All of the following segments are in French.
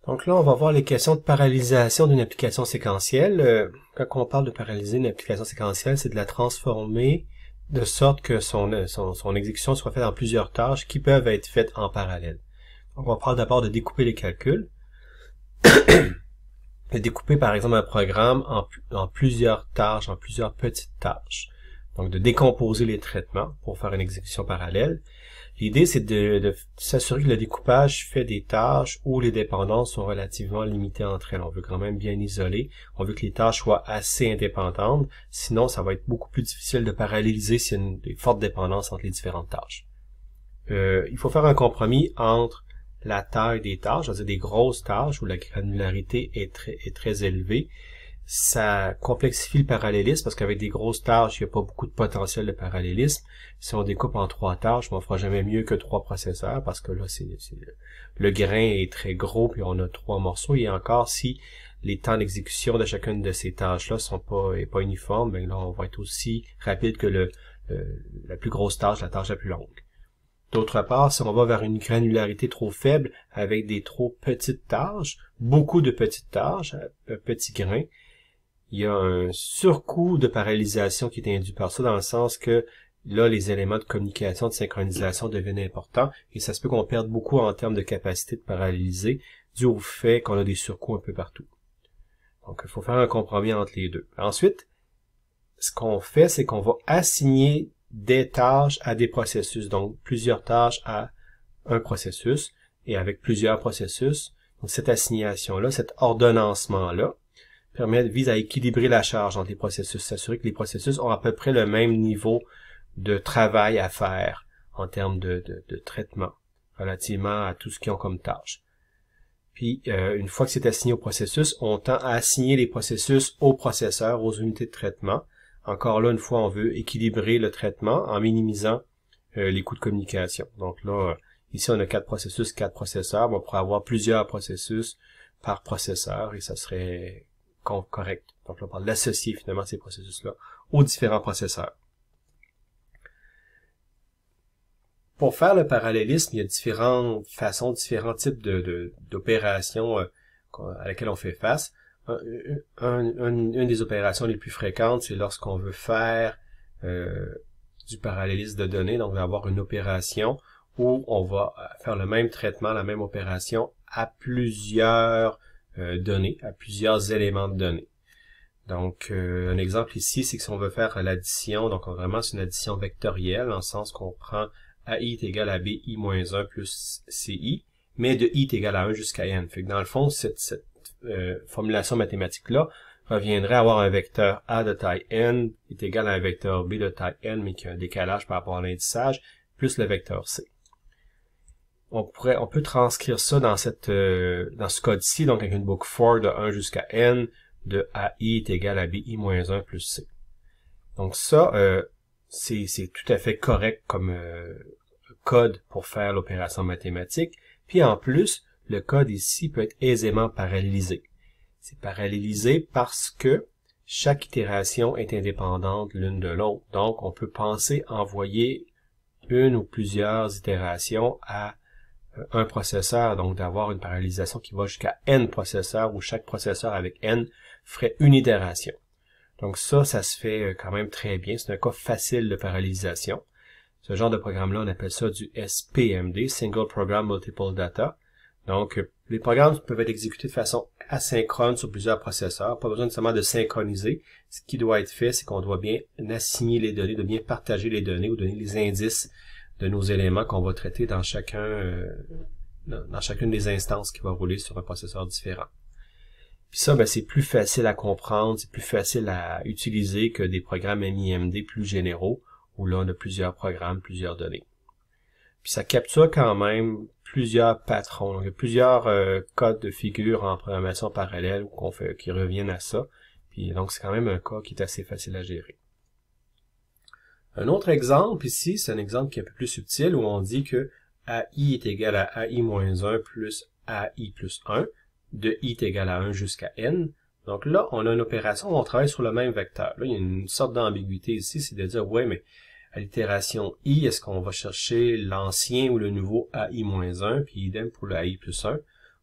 Donc là, on va voir les questions de parallélisation d'une application séquentielle. Quand on parle de paralyser une application séquentielle, c'est de la transformer de sorte que son exécution soit faite en plusieurs tâches qui peuvent être faites en parallèle. Donc on parle d'abord de découper les calculs. De découper par exemple un programme en plusieurs tâches, en plusieurs petites tâches. Donc de décomposer les traitements pour faire une exécution parallèle. L'idée, c'est de s'assurer que le découpage fait des tâches où les dépendances sont relativement limitées entre elles. On veut quand même bien isoler. On veut que les tâches soient assez indépendantes. Sinon, ça va être beaucoup plus difficile de paralléliser s'il y a des fortes dépendances entre les différentes tâches. Il faut faire un compromis entre la taille des tâches, c'est-à-dire des grosses tâches où la granularité est très élevée. Ça complexifie le parallélisme parce qu'avec des grosses tâches, il n'y a pas beaucoup de potentiel de parallélisme. Si on découpe en 3 tâches, on ne fera jamais mieux que 3 processeurs parce que là, le grain est très gros puis on a 3 morceaux. Et encore, si les temps d'exécution de chacune de ces tâches-là sont pas uniformes, ben là, on va être aussi rapide que la plus grosse tâche, la tâche la plus longue. D'autre part, si on va vers une granularité trop faible avec des trop petites tâches, beaucoup de petites tâches, petits grains, il y a un surcoût de parallélisation qui est induit par ça, dans le sens que là, les éléments de communication, de synchronisation deviennent importants, et ça se peut qu'on perde beaucoup en termes de capacité de paralléliser, dû au fait qu'on a des surcoûts un peu partout. Donc, il faut faire un compromis entre les deux. Ensuite, ce qu'on fait, c'est qu'on va assigner des tâches à des processus, donc plusieurs tâches à un processus, et avec plusieurs processus. Donc, cette assignation-là, cet ordonnancement-là, vise à équilibrer la charge entre les processus, s'assurer que les processus ont à peu près le même niveau de travail à faire en termes de traitement relativement à tout ce qu'ils ont comme tâche. Puis, une fois que c'est assigné au processus, on tend à assigner les processus aux processeurs, aux unités de traitement. Encore là, une fois, on veut équilibrer le traitement en minimisant les coûts de communication. Donc là, ici, on a 4 processus, 4 processeurs. On pourrait avoir plusieurs processus par processeur et ça serait correct. Donc là, on parle d'associer finalement ces processus-là aux différents processeurs. Pour faire le parallélisme, il y a différentes façons, différents types d'opérations à laquelle on fait face. Une des opérations les plus fréquentes, c'est lorsqu'on veut faire du parallélisme de données. Donc, on va avoir une opération où on va faire le même traitement, la même opération à plusieurs données, à plusieurs éléments de données. Donc, un exemple ici, c'est que si on veut faire l'addition, donc vraiment c'est une addition vectorielle, dans le sens qu'on prend AI est égal à BI moins 1 plus CI, mais de I est égal à 1 jusqu'à N. Fait que dans le fond, cette formulation mathématique-là reviendrait à avoir un vecteur A de taille N est égal à un vecteur B de taille N, mais qui a un décalage par rapport à l'indissage, plus le vecteur C. On peut transcrire ça dans ce code-ci, donc avec une boucle for de 1 jusqu'à N, de AI est égal à BI moins 1 plus C. Donc ça, c'est tout à fait correct comme code pour faire l'opération mathématique. Puis en plus, le code ici peut être aisément parallélisé. C'est parallélisé parce que chaque itération est indépendante l'une de l'autre. Donc, on peut penser envoyer une ou plusieurs itérations à un processeur, donc d'avoir une parallélisation qui va jusqu'à N processeurs, où chaque processeur avec N ferait une itération. Donc ça se fait quand même très bien. C'est un cas facile de parallélisation. Ce genre de programme-là, on appelle ça du SPMD, Single Program Multiple Data. Donc, les programmes peuvent être exécutés de façon asynchrone sur plusieurs processeurs. Pas besoin nécessairement de synchroniser. Ce qui doit être fait, c'est qu'on doit bien assigner les données, de bien partager les données ou donner les indices de nos éléments qu'on va traiter dans chacune des instances qui va rouler sur un processeur différent. Puis ça, c'est plus facile à comprendre, c'est plus facile à utiliser que des programmes MIMD plus généraux, où là, on a plusieurs programmes, plusieurs données. Puis ça capture quand même plusieurs patrons. Donc, il y a plusieurs codes de figures en programmation parallèle qui reviennent à ça. Puis donc, c'est quand même un cas qui est assez facile à gérer. Un autre exemple ici, c'est un exemple qui est un peu plus subtil, où on dit que AI est égal à AI moins 1 plus AI plus 1, de I est égal à 1 jusqu'à N. Donc là, on a une opération où on travaille sur le même vecteur. Là, il y a une sorte d'ambiguïté ici, c'est de dire, ouais, mais à l'itération I, est-ce qu'on va chercher l'ancien ou le nouveau AI moins 1, puis idem pour le AI plus 1,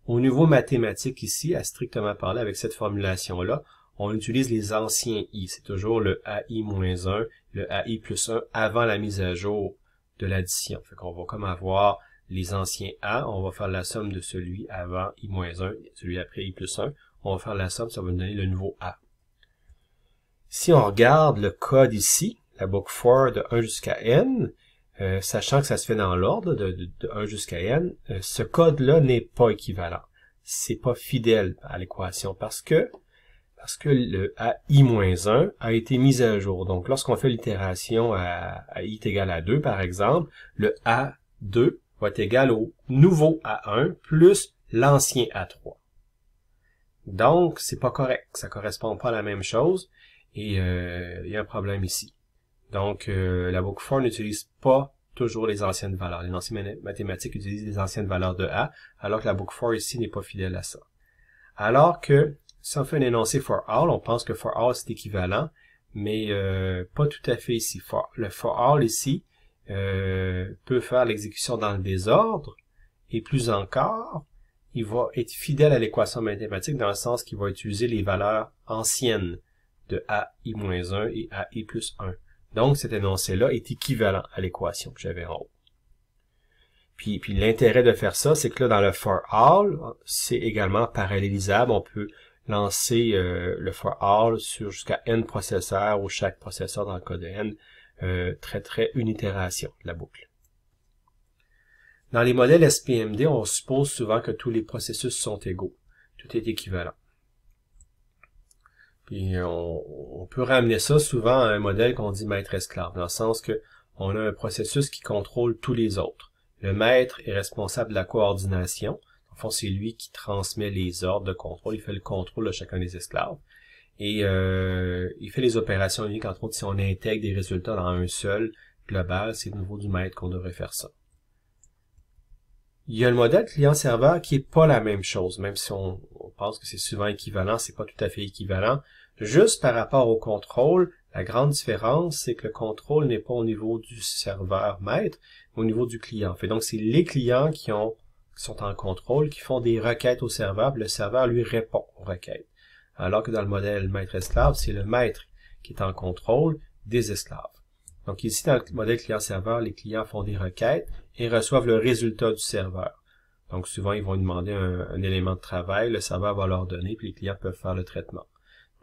Au niveau mathématique ici, à strictement parler avec cette formulation-là, on utilise les anciens i. C'est toujours le AI-1, le AI plus 1 avant la mise à jour de l'addition. Fait qu'on va comme avoir les anciens a, on va faire la somme de celui avant i-1, celui après i plus 1. On va faire la somme, ça va nous donner le nouveau a. Si on regarde le code ici, la book for de 1 jusqu'à n, sachant que ça se fait dans l'ordre de 1 jusqu'à n, ce code-là n'est pas équivalent. C'est pas fidèle à l'équation parce que le AI-1 a été mis à jour. Donc, lorsqu'on fait l'itération à i est égal à 2, par exemple, le A2 va être égal au nouveau A1 plus l'ancien A3. Donc, c'est pas correct. Ça correspond pas à la même chose et il y a un problème ici. Donc, la book for n'utilise pas toujours les anciennes valeurs. Les anciennes mathématiques utilisent les anciennes valeurs de A, alors que la book for ici n'est pas fidèle à ça. Alors que, si on fait un énoncé for all, on pense que for all c'est équivalent, mais pas tout à fait ici. Le for all ici peut faire l'exécution dans le désordre, et plus encore, il va être fidèle à l'équation mathématique dans le sens qu'il va utiliser les valeurs anciennes de AI-1 et AI plus 1. Donc, cet énoncé-là est équivalent à l'équation que j'avais en haut. Puis l'intérêt de faire ça, c'est que là, dans le for all, c'est également parallélisable. On peut lancer le for all sur jusqu'à n processeurs ou chaque processeur dans le cas de n traiterait une itération de la boucle. Dans les modèles SPMD, on suppose souvent que tous les processus sont égaux. Tout est équivalent. Puis on peut ramener ça souvent à un modèle qu'on dit maître-esclave, dans le sens que on a un processus qui contrôle tous les autres. Le maître est responsable de la coordination. En fond, c'est lui qui transmet les ordres de contrôle. Il fait le contrôle de chacun des esclaves. Et il fait les opérations uniques, entre autres, si on intègre des résultats dans un seul global, c'est au niveau du maître qu'on devrait faire ça. Il y a le modèle client-serveur qui est pas la même chose, même si on pense que c'est souvent équivalent, c'est pas tout à fait équivalent. Juste par rapport au contrôle, la grande différence, c'est que le contrôle n'est pas au niveau du serveur maître, mais au niveau du client. Fait donc, c'est les clients qui sont en contrôle, qui font des requêtes au serveur, puis le serveur lui répond aux requêtes. Alors que dans le modèle maître-esclave, c'est le maître qui est en contrôle des esclaves. Donc ici, dans le modèle client-serveur, les clients font des requêtes et reçoivent le résultat du serveur. Donc souvent, ils vont lui demander un élément de travail, le serveur va leur donner, puis les clients peuvent faire le traitement.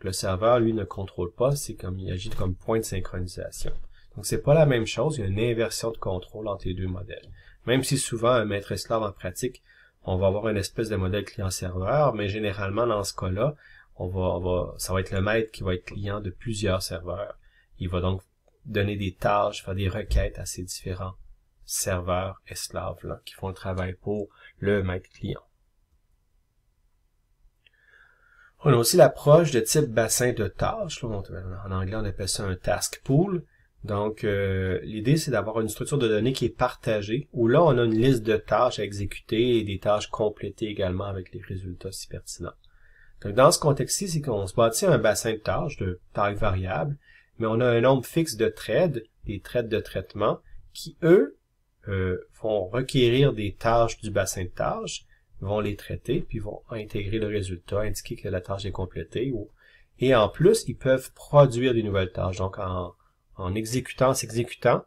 Le serveur, lui, ne contrôle pas, c'est comme il agit comme point de synchronisation. Donc c'est pas la même chose, il y a une inversion de contrôle entre les deux modèles. Même si souvent, un maître-esclave en pratique, on va avoir une espèce de modèle client-serveur, mais généralement, dans ce cas-là, ça va être le maître qui va être client de plusieurs serveurs. Il va donc donner des tâches, faire des requêtes à ces différents serveurs esclaves là, qui font le travail pour le maître client. On a aussi l'approche de type bassin de tâches. Là, en anglais, on appelle ça un task pool. Donc, l'idée, c'est d'avoir une structure de données qui est partagée, où là, on a une liste de tâches à exécuter et des tâches complétées également avec les résultats si pertinents. Donc, dans ce contexte-ci, c'est qu'on se bâtit un bassin de tâches de taille variable, mais on a un nombre fixe de threads, des threads de traitement, qui, eux, vont requérir des tâches du bassin de tâches, vont les traiter, puis vont intégrer le résultat, indiquer que la tâche est complétée. Et en plus, ils peuvent produire des nouvelles tâches. Donc, en s'exécutant,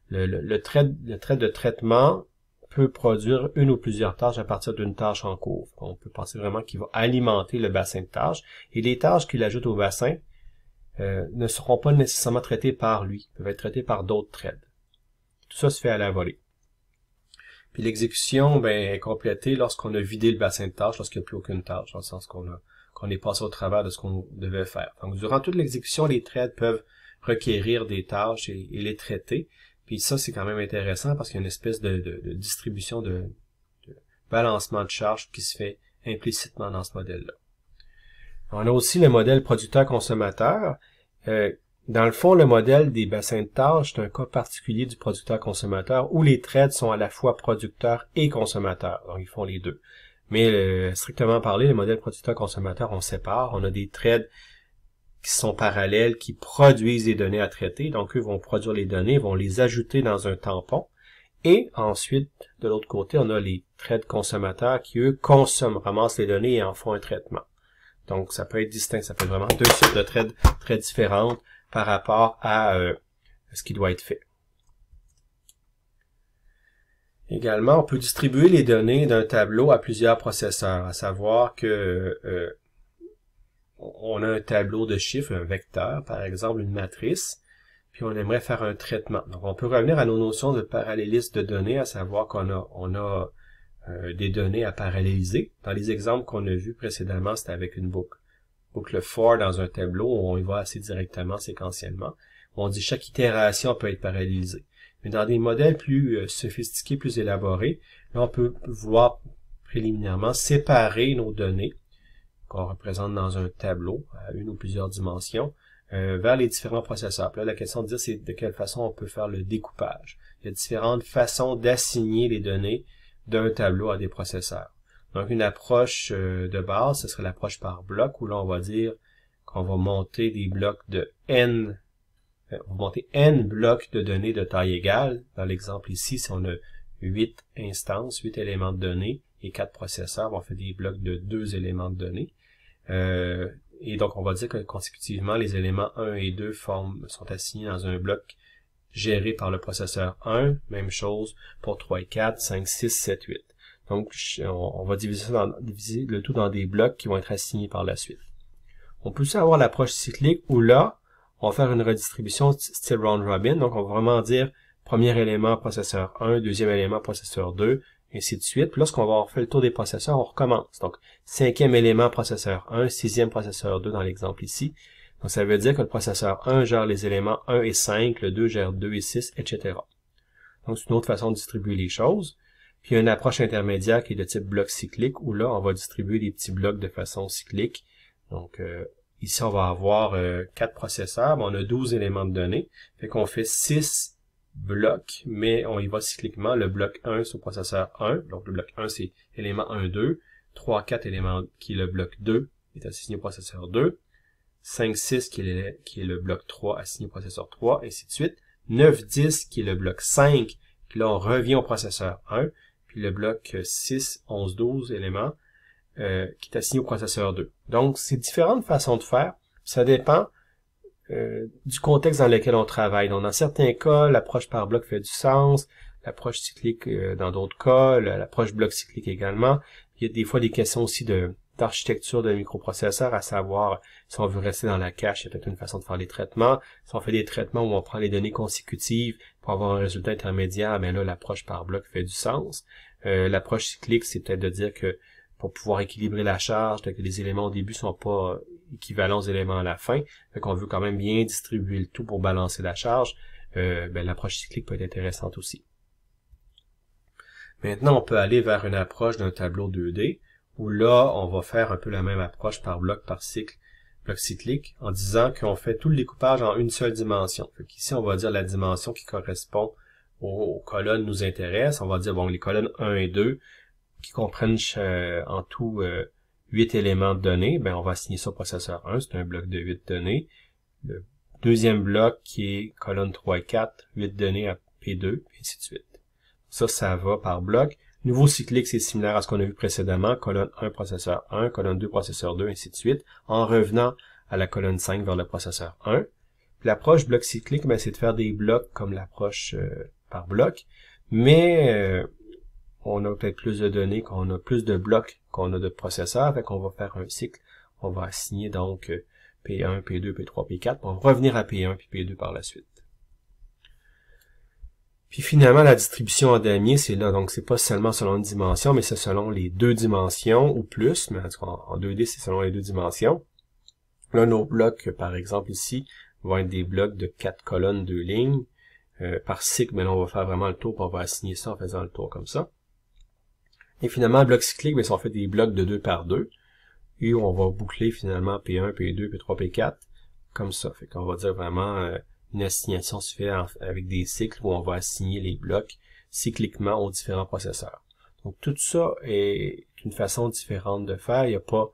le thread de traitement peut produire une ou plusieurs tâches à partir d'une tâche en cours. On peut penser vraiment qu'il va alimenter le bassin de tâches. Et les tâches qu'il ajoute au bassin ne seront pas nécessairement traitées par lui, peuvent être traitées par d'autres threads. Tout ça se fait à la volée. Puis l'exécution est complétée lorsqu'on a vidé le bassin de tâches, lorsqu'il n'y a plus aucune tâche, dans le sens qu'on est passé au travers de ce qu'on devait faire. Donc, durant toute l'exécution, les threads peuvent requérir des tâches et les traiter. Puis ça, c'est quand même intéressant parce qu'il y a une espèce de distribution de balancement de charges qui se fait implicitement dans ce modèle-là. On a aussi le modèle producteur-consommateur. Dans le fond, le modèle des bassins de tâches, c'est un cas particulier du producteur-consommateur où les threads sont à la fois producteurs et consommateurs. Donc, ils font les deux. Mais strictement parlé, le modèle producteur-consommateur, on sépare. On a des threads qui sont parallèles, qui produisent des données à traiter. Donc, eux vont produire les données, vont les ajouter dans un tampon. Et ensuite, de l'autre côté, on a les threads consommateurs qui, eux, ramassent les données et en font un traitement. Donc, ça peut être distinct, ça peut être vraiment deux sortes de threads très différentes par rapport à ce qui doit être fait. Également, on peut distribuer les données d'un tableau à plusieurs processeurs, à savoir que on a un tableau de chiffres, un vecteur, par exemple une matrice, puis on aimerait faire un traitement. Donc, on peut revenir à nos notions de parallélisme de données, à savoir qu'on a des données à paralléliser. Dans les exemples qu'on a vus précédemment, c'était avec une boucle for dans un tableau, où on y va assez directement, séquentiellement. On dit chaque itération peut être parallélisée. Mais dans des modèles plus sophistiqués, plus élaborés, là, on peut vouloir préliminairement séparer nos données qu'on représente dans un tableau à une ou plusieurs dimensions vers les différents processeurs. Puis là, la question de dire, c'est de quelle façon on peut faire le découpage. Il y a différentes façons d'assigner les données d'un tableau à des processeurs. Donc, une approche de base, ce serait l'approche par bloc, où là, on va dire qu'on va monter des blocs de n. On va monter n blocs de données de taille égale. Dans l'exemple ici, si on a 8 instances, 8 éléments de données et 4 processeurs, on fait des blocs de 2 éléments de données. Et donc, on va dire que consécutivement, les éléments 1 et 2 sont assignés dans un bloc géré par le processeur 1. Même chose pour 3 et 4, 5, 6, 7, 8. Donc, on va diviser le tout dans des blocs qui vont être assignés par la suite. On peut aussi avoir l'approche cyclique où là, on va faire une redistribution style round robin. Donc, on va vraiment dire premier élément processeur 1, deuxième élément processeur 2, ainsi de suite. Puis lorsqu'on va avoir fait le tour des processeurs, on recommence. Donc, cinquième élément processeur 1, sixième processeur 2 dans l'exemple ici. Donc, ça veut dire que le processeur 1 gère les éléments 1 et 5, le 2 gère 2 et 6, etc. Donc, c'est une autre façon de distribuer les choses. Puis, il y a une approche intermédiaire qui est de type bloc cyclique, où là, on va distribuer des petits blocs de façon cyclique. Donc, ici, on va avoir 4 processeurs, mais on a 12 éléments de données. Fait qu'on fait 6 blocs, mais on y va cycliquement. Le bloc 1 sur processeur 1, donc le bloc 1, c'est élément 1, 2. 3, 4 éléments qui est le bloc 2, est assigné au processeur 2. 5, 6 qui est le bloc 3, assigné au processeur 3, ainsi de suite. 9, 10 qui est le bloc 5, puis là, on revient au processeur 1. Puis le bloc 6, 11, 12 éléments, qui est assigné au processeur 2. Donc, c'est différentes façons de faire. Ça dépend du contexte dans lequel on travaille. Donc, dans certains cas, l'approche par bloc fait du sens, l'approche cyclique dans d'autres cas, l'approche bloc cyclique également. Il y a des fois des questions aussi d'architecture de microprocesseurs, à savoir si on veut rester dans la cache, il y a peut-être une façon de faire les traitements. Si on fait des traitements où on prend les données consécutives pour avoir un résultat intermédiaire, ben là, l'approche par bloc fait du sens. L'approche cyclique, c'est peut-être de dire que pour pouvoir équilibrer la charge, que les éléments au début sont pas équivalents aux éléments à la fin, fait qu'on veut quand même bien distribuer le tout pour balancer la charge, ben, l'approche cyclique peut être intéressante aussi. Maintenant, on peut aller vers une approche d'un tableau 2D, où là, on va faire un peu la même approche par bloc cyclique, en disant qu'on fait tout le découpage en une seule dimension. Fait qu'ici, on va dire la dimension qui correspond aux colonnes nous intéressent. On va dire, bon, les colonnes 1 et 2, qui comprennent en tout 8 éléments de données, ben on va assigner ça au processeur 1, c'est un bloc de 8 données. Le deuxième bloc qui est colonne 3 et 4, 8 données à P2, et ainsi de suite. Ça va par bloc. Nouveau cyclique, c'est similaire à ce qu'on a vu précédemment, colonne 1, processeur 1, colonne 2, processeur 2, ainsi de suite, en revenant à la colonne 5 vers le processeur 1. Puis l'approche bloc cyclique, ben, c'est de faire des blocs comme l'approche par bloc, mais on a peut-être plus de données, qu'on a plus de blocs qu'on a de processeurs, fait qu'on va faire un cycle. On va assigner donc P1, P2, P3, P4, on va revenir à P1 puis P2 par la suite. Puis finalement, la distribution en damier, c'est là, donc c'est pas seulement selon une dimension, mais c'est selon les deux dimensions ou plus, mais en tout cas en 2D, c'est selon les deux dimensions. Là, nos blocs, par exemple ici, vont être des blocs de 4 colonnes, 2 lignes. Par cycle, mais là, on va faire vraiment le tour, puis on va assigner ça en faisant le tour comme ça. Et finalement, bloc cyclique, mais on fait des blocs de 2 par 2. Et on va boucler finalement P1, P2, P3, P4, comme ça. Fait qu'on va dire vraiment une assignation se fait avec des cycles où on va assigner les blocs cycliquement aux différents processeurs. Donc tout ça est une façon différente de faire. Il n'y a pas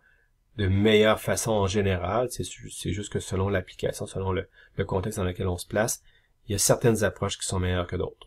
de meilleure façon en général. C'est juste que selon l'application, selon le contexte dans lequel on se place, il y a certaines approches qui sont meilleures que d'autres.